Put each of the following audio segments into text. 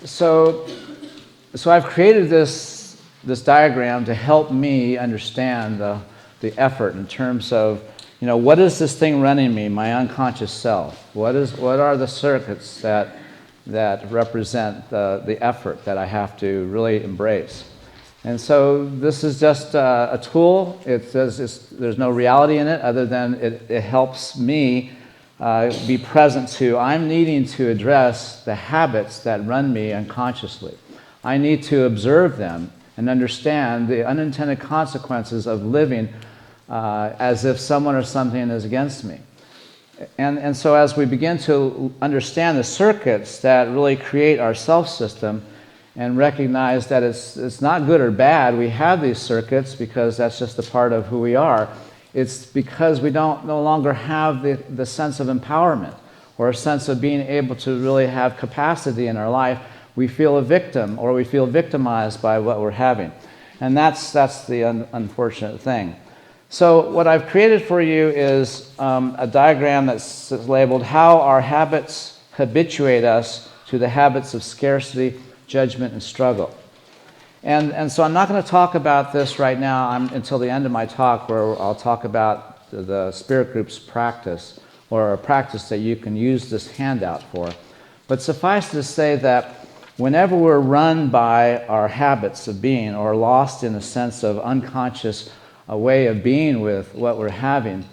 so I've created this diagram to help me understand the effort in terms of, what is this thing running me, my unconscious self? What are the circuits that represent the effort that I have to really embrace? And so this is just a tool. There's no reality in it other than it helps me be present to, I'm needing to address the habits that run me unconsciously. I need to observe them and understand the unintended consequences of living as if someone or something is against me. And so as we begin to understand the circuits that really create our self system and recognize that it's not good or bad, we have these circuits because that's just a part of who we are. It's because we no longer have the sense of empowerment or a sense of being able to really have capacity in our life. We feel a victim or we feel victimized by what we're having. And that's the unfortunate thing. So what I've created for you is a diagram that's labeled How Our Habits Habituate Us to the Habits of Scarcity, Judgment, and Struggle. And so I'm not going to talk about this right now until the end of my talk, where I'll talk about the Spirit Group's practice, or a practice that you can use this handout for. But suffice to say that whenever we're run by our habits of being, or lost in a sense of unconscious way of being with what we're having,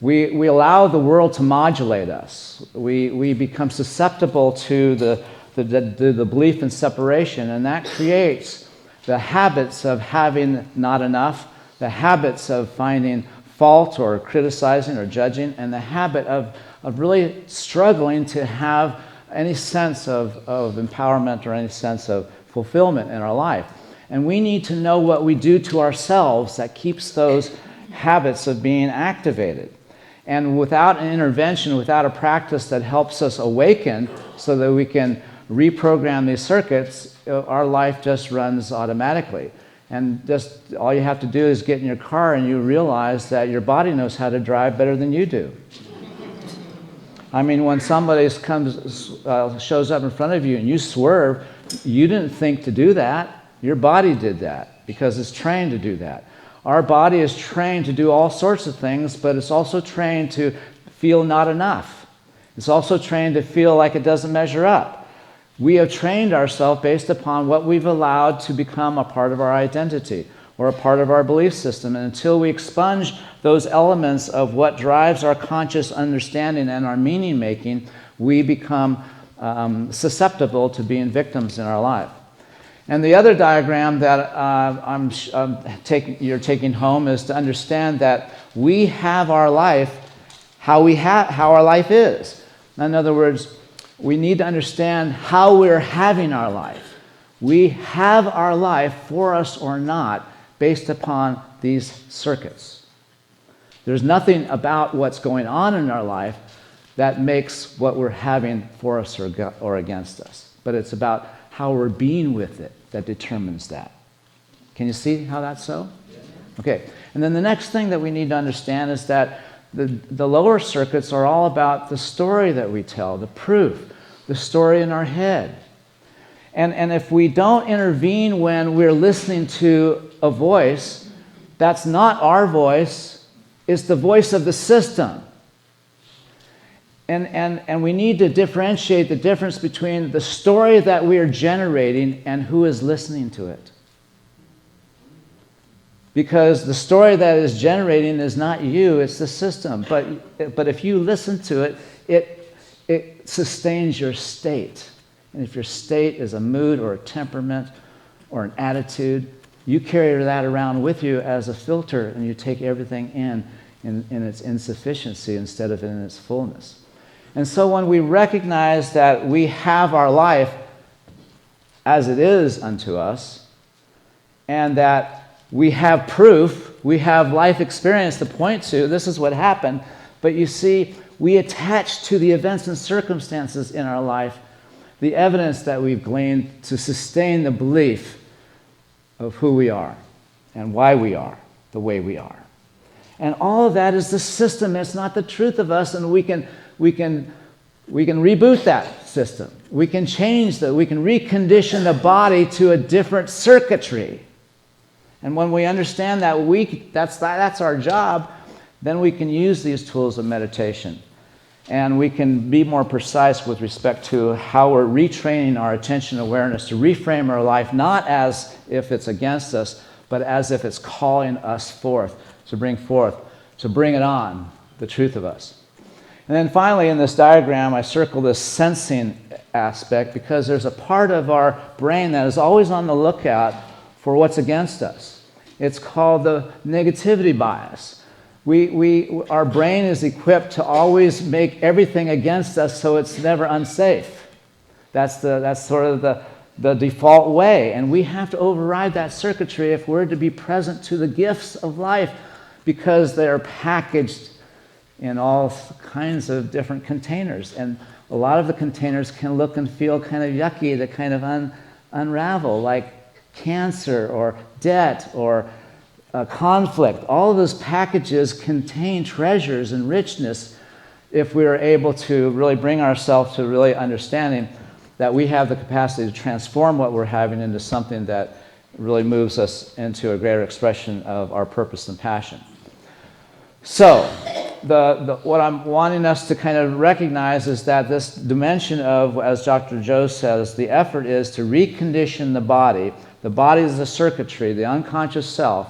we allow the world to modulate us. We become susceptible to the belief in separation, and that creates the habits of having not enough, the habits of finding fault or criticizing or judging, and the habit of really struggling to have any sense of empowerment or any sense of fulfillment in our life. And we need to know what we do to ourselves that keeps those habits of being activated. And without an intervention, without a practice that helps us awaken so that we can reprogram these circuits, our life just runs automatically. And just all you have to do is get in your car and you realize that your body knows how to drive better than you do. I mean, when somebody shows up in front of you and you swerve, you didn't think to do that. Your body did that because it's trained to do that. Our body is trained to do all sorts of things, but it's also trained to feel not enough. It's also trained to feel like it doesn't measure up. We have trained ourselves based upon what we've allowed to become a part of our identity or a part of our belief system. And until we expunge those elements of what drives our conscious understanding and our meaning making, we become susceptible to being victims in our life. And the other diagram that you're taking home is to understand that we have our life how our life is. In other words, we need to understand how we're having our life. We have our life, for us or not, based upon these circuits. There's nothing about what's going on in our life that makes what we're having for us or against us. But it's about how we're being with it that determines that. Can you see how that's so? Okay. And then the next thing that we need to understand is that the lower circuits are all about the story that we tell, the proof, the story in our head. And if we don't intervene when we're listening to a voice, that's not our voice, it's the voice of the system. And we need to differentiate the difference between the story that we are generating and who is listening to it. Because the story that is generating is not you, it's the system. But if you listen to it, it sustains your state. And if your state is a mood or a temperament or an attitude, you carry that around with you as a filter and you take everything in its insufficiency instead of in its fullness. And so when we recognize that we have our life as it is unto us, and that we have proof, we have life experience to point to, this is what happened, but you see, we attach to the events and circumstances in our life the evidence that we've gleaned to sustain the belief of who we are and why we are the way we are. And all of that is the system, it's not the truth of us, and we can we can reboot that system. We can change we can recondition the body to a different circuitry. And when we understand that that's our job, then we can use these tools of meditation. And we can be more precise with respect to how we're retraining our attention awareness to reframe our life, not as if it's against us, but as if it's calling us forth, to bring it on, the truth of us. And then finally, in this diagram, I circle this sensing aspect because there's a part of our brain that is always on the lookout for what's against us. It's called the negativity bias. Our brain is equipped to always make everything against us so it's never unsafe. That's sort of the default way. And we have to override that circuitry if we're to be present to the gifts of life, because they are packaged in all kinds of different containers. And a lot of the containers can look and feel kind of yucky to kind of unravel, like cancer or debt or conflict. All of those packages contain treasures and richness if we are able to really bring ourselves to really understanding that we have the capacity to transform what we're having into something that really moves us into a greater expression of our purpose and passion. So, what I'm wanting us to kind of recognize is that this dimension of, as Dr. Joe says, the effort is to recondition the body. The body is the circuitry, the unconscious self,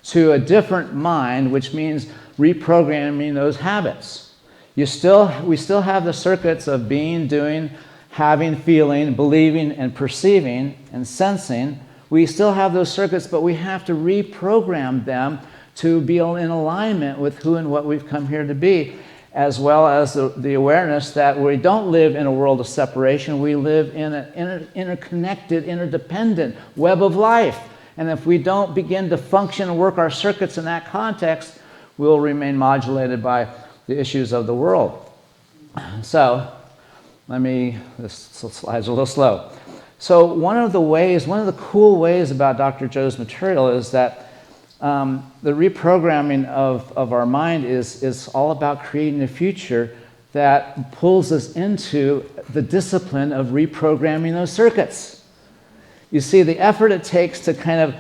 to a different mind, which means reprogramming those habits. We still have the circuits of being, doing, having, feeling, believing, and perceiving, and sensing. We still have those circuits, but we have to reprogram them to be in alignment with who and what we've come here to be, as well as the awareness that we don't live in a world of separation. We live in an interconnected, interdependent web of life. And if we don't begin to function and work our circuits in that context, we'll remain modulated by the issues of the world. So, this slide's a little slow. So one of the cool ways about Dr. Joe's material is that the reprogramming of our mind is all about creating a future that pulls us into the discipline of reprogramming those circuits. You see, the effort it takes to kind of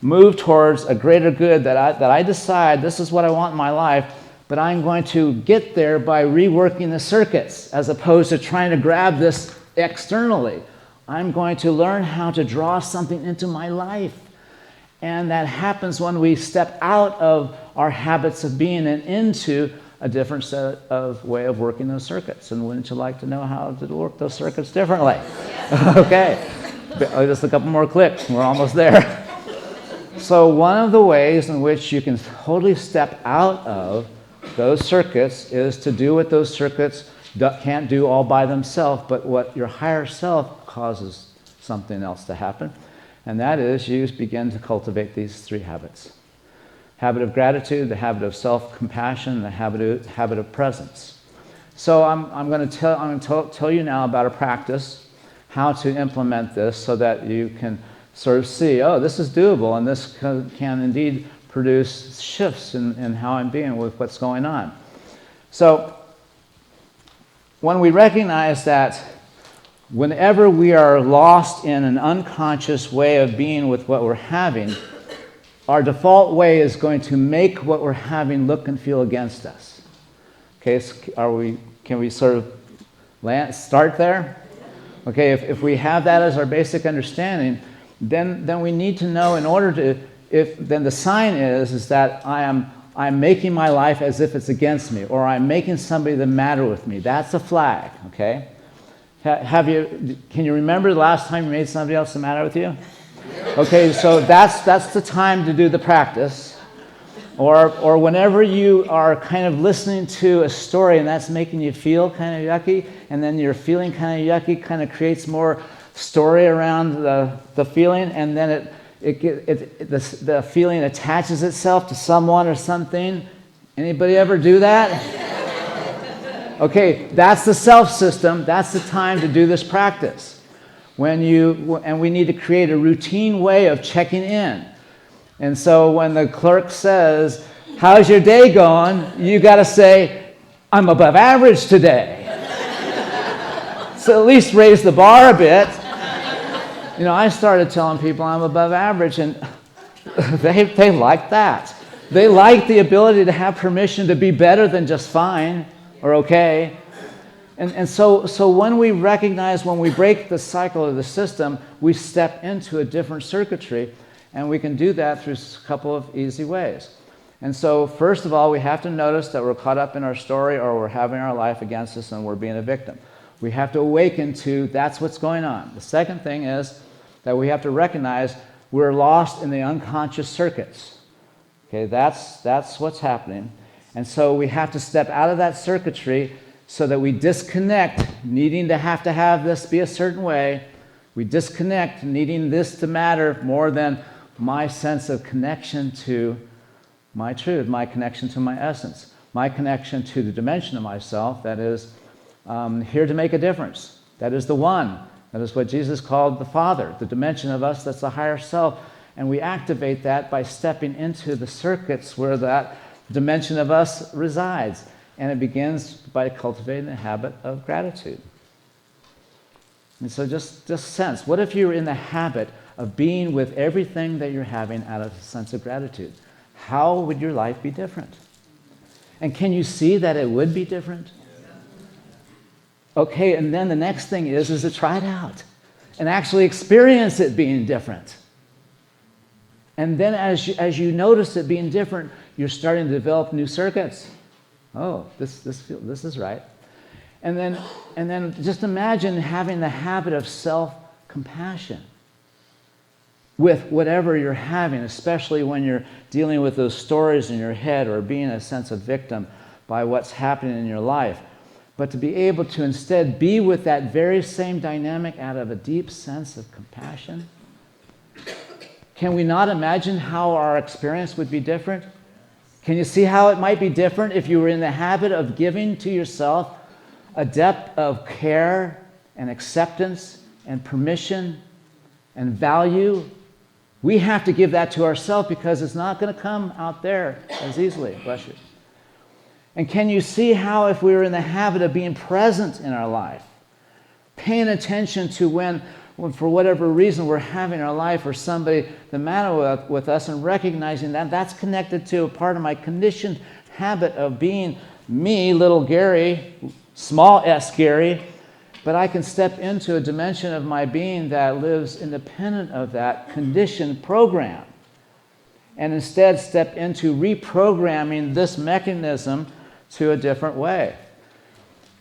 move towards a greater good that I decide this is what I want in my life, but I'm going to get there by reworking the circuits as opposed to trying to grab this externally. I'm going to learn how to draw something into my life. And that happens when we step out of our habits of being and into a different set of way of working those circuits. And wouldn't you like to know how to work those circuits differently? Okay. Just a couple more clicks. We're almost there. So one of the ways in which you can totally step out of those circuits is to do what those circuits can't do all by themselves, but what your higher self causes something else to happen. And that is you begin to cultivate these three habits. Habit of gratitude, the habit of self-compassion, the habit of presence. So I'm going to tell you now about a practice, how to implement this so that you can sort of see, oh, this is doable, and this can indeed produce shifts in how I'm being with what's going on. So when we recognize that whenever we are lost in an unconscious way of being with what we're having, our default way is going to make what we're having look and feel against us. Okay, so can we sort of start there? Okay, if we have that as our basic understanding, then we need to know then the sign is that I'm making my life as if it's against me, or I'm making somebody the matter with me. That's a flag, okay? Can you remember the last time you made somebody else the matter with you? Okay, so that's the time to do the practice. Or whenever you are kind of listening to a story and that's making you feel kind of yucky, and then you're feeling kind of yucky, kind of creates more story around the feeling, and then the feeling attaches itself to someone or something. Anybody ever do that? Okay, that's the self system. That's the time to do this practice. And we need to create a routine way of checking in. And so when the clerk says, "How's your day going?" you got to say, "I'm above average today." So at least raise the bar a bit. You know, I started telling people I'm above average, and they like that. They like the ability to have permission to be better than just fine or okay. And so when we recognize, when we break the cycle of the system, we step into a different circuitry, and we can do that through a couple of easy ways. And so first of all, we have to notice that we're caught up in our story, or we're having our life against us and we're being a victim. We have to awaken to that's what's going on. The second thing is that we have to recognize we're lost in the unconscious circuits. Okay, that's what's happening. And so we have to step out of that circuitry so that we disconnect, needing to have this be a certain way. We disconnect, needing this to matter more than my sense of connection to my truth, my connection to my essence, my connection to the dimension of myself that is here to make a difference. That is the one. That is what Jesus called the Father, the dimension of us that's the higher self. And we activate that by stepping into the circuits where that dimension of us resides. And it begins by cultivating the habit of gratitude. And so just sense, what if you were in the habit of being with everything that you're having out of a sense of gratitude? How would your life be different? And can you see that it would be different? Okay, and then the next thing is to try it out and actually experience it being different. And then as you notice it being different, you're starting to develop new circuits. Oh, this is right. And then just imagine having the habit of self-compassion with whatever you're having, especially when you're dealing with those stories in your head or being a sense of victim by what's happening in your life. But to be able to instead be with that very same dynamic out of a deep sense of compassion. Can we not imagine how our experience would be different? Can you see how it might be different if you were in the habit of giving to yourself a depth of care and acceptance and permission and value? We have to give that to ourselves because it's not going to come out there as easily. Bless you. And can you see how if we were in the habit of being present in our life, paying attention to when for whatever reason we're having our life or somebody the matter with us, and recognizing that that's connected to a part of my conditioned habit of being me, little Gary, small s Gary, but I can step into a dimension of my being that lives independent of that conditioned program, and instead step into reprogramming this mechanism to a different way.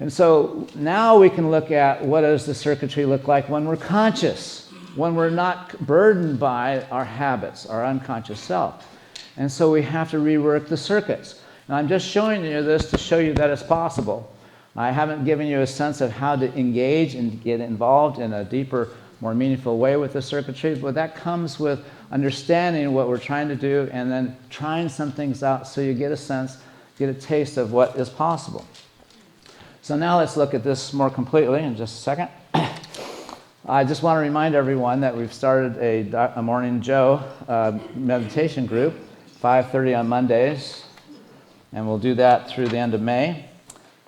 And so now we can look at what does the circuitry look like when we're conscious, when we're not burdened by our habits, our unconscious self. And so we have to rework the circuits. And I'm just showing you this to show you that it's possible. I haven't given you a sense of how to engage and get involved in a deeper, more meaningful way with the circuitry, but that comes with understanding what we're trying to do and then trying some things out so you get a sense, get a taste of what is possible. So now let's look at this more completely in just a second. I just want to remind everyone that we've started a Morning Joe meditation group, 5:30 on Mondays, and we'll do that through the end of May.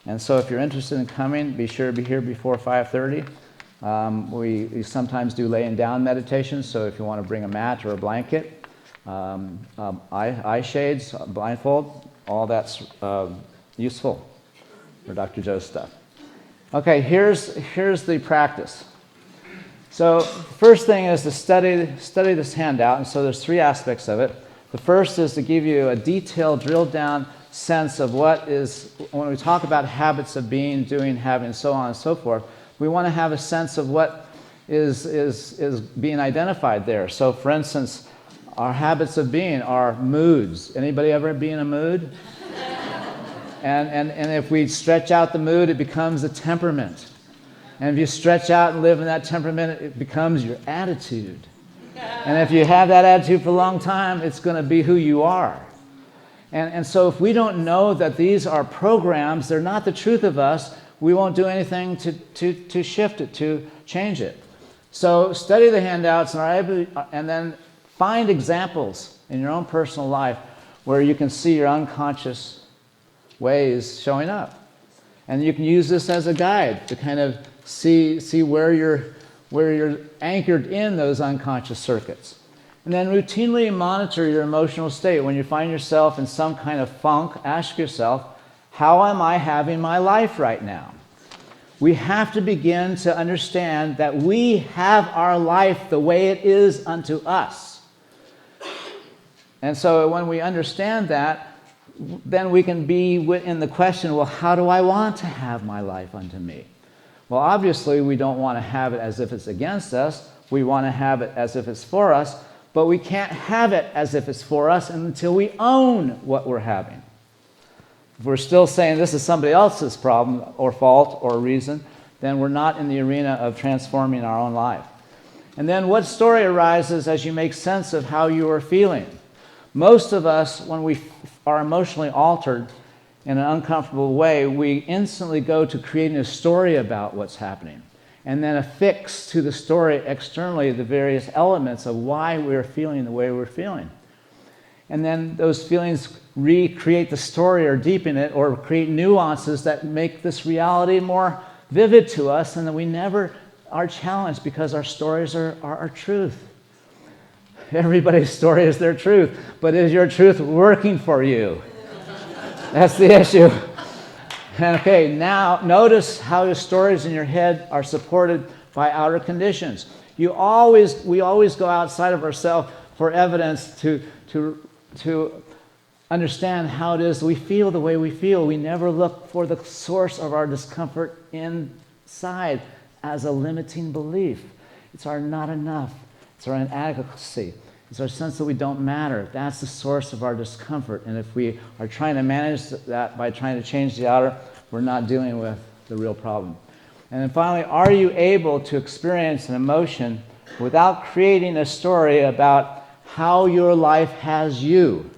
And so if you're interested in coming, be sure to be here before 5:30. We sometimes do laying down meditations, so if you want to bring a mat or a blanket, eye shades, blindfold, all that's useful for Dr. Joe's stuff. Okay, here's the practice. So first thing is to study this handout, and so there's three aspects of it. The first is to give you a detailed, drilled down sense of what is, when we talk about habits of being, doing, having, and so on and so forth, we want to have a sense of what is being identified there. So for instance, our habits of being are moods. Anybody ever be in a mood? And if we stretch out the mood, it becomes a temperament. And if you stretch out and live in that temperament, it becomes your attitude. And if you have that attitude for a long time, it's going to be who you are. And so if we don't know that these are programs, they're not the truth of us, we won't do anything to shift it, to change it. So study the handouts and then find examples in your own personal life where you can see your unconscious ways showing up. And you can use this as a guide to kind of see where you're anchored in those unconscious circuits. And then routinely monitor your emotional state. When you find yourself in some kind of funk, ask yourself, how am I having my life right now? We have to begin to understand that we have our life the way it is unto us. And so when we understand that, then we can be in the question, well, how do I want to have my life unto me? Well, obviously, we don't want to have it as if it's against us. We want to have it as if it's for us, but we can't have it as if it's for us until we own what we're having. If we're still saying this is somebody else's problem or fault or reason, then we're not in the arena of transforming our own life. And then what story arises as you make sense of how you are feeling? Most of us, when we are emotionally altered in an uncomfortable way, we instantly go to creating a story about what's happening and then affix to the story externally the various elements of why we're feeling the way we're feeling. And then those feelings recreate the story or deepen it or create nuances that make this reality more vivid to us, and that we never are challenged because our stories are our truth. Everybody's story is their truth, but is your truth working for you? That's the issue. Okay, now notice how your stories in your head are supported by outer conditions. We always go outside of ourselves for evidence to understand how it is we feel the way we feel. We never look for the source of our discomfort inside as a limiting belief. It's our not enough. It's our inadequacy. It's our sense that we don't matter. That's the source of our discomfort. And if we are trying to manage that by trying to change the outer, we're not dealing with the real problem. And then finally, are you able to experience an emotion without creating a story about how your life has you?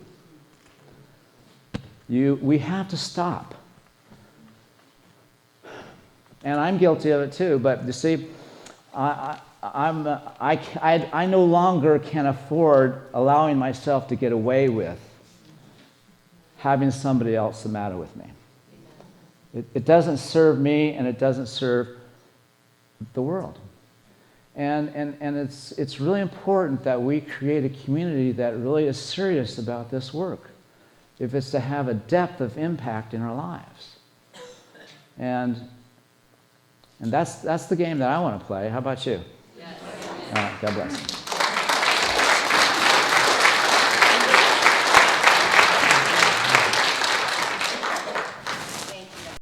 We have to stop. And I'm guilty of it too, but you see, I no longer can afford allowing myself to get away with having somebody else the matter with me. It doesn't serve me, and it doesn't serve the world. And it's really important that we create a community that really is serious about this work, if it's to have a depth of impact in our lives. And that's the game that I want to play. How about you? Yes. All right, God bless.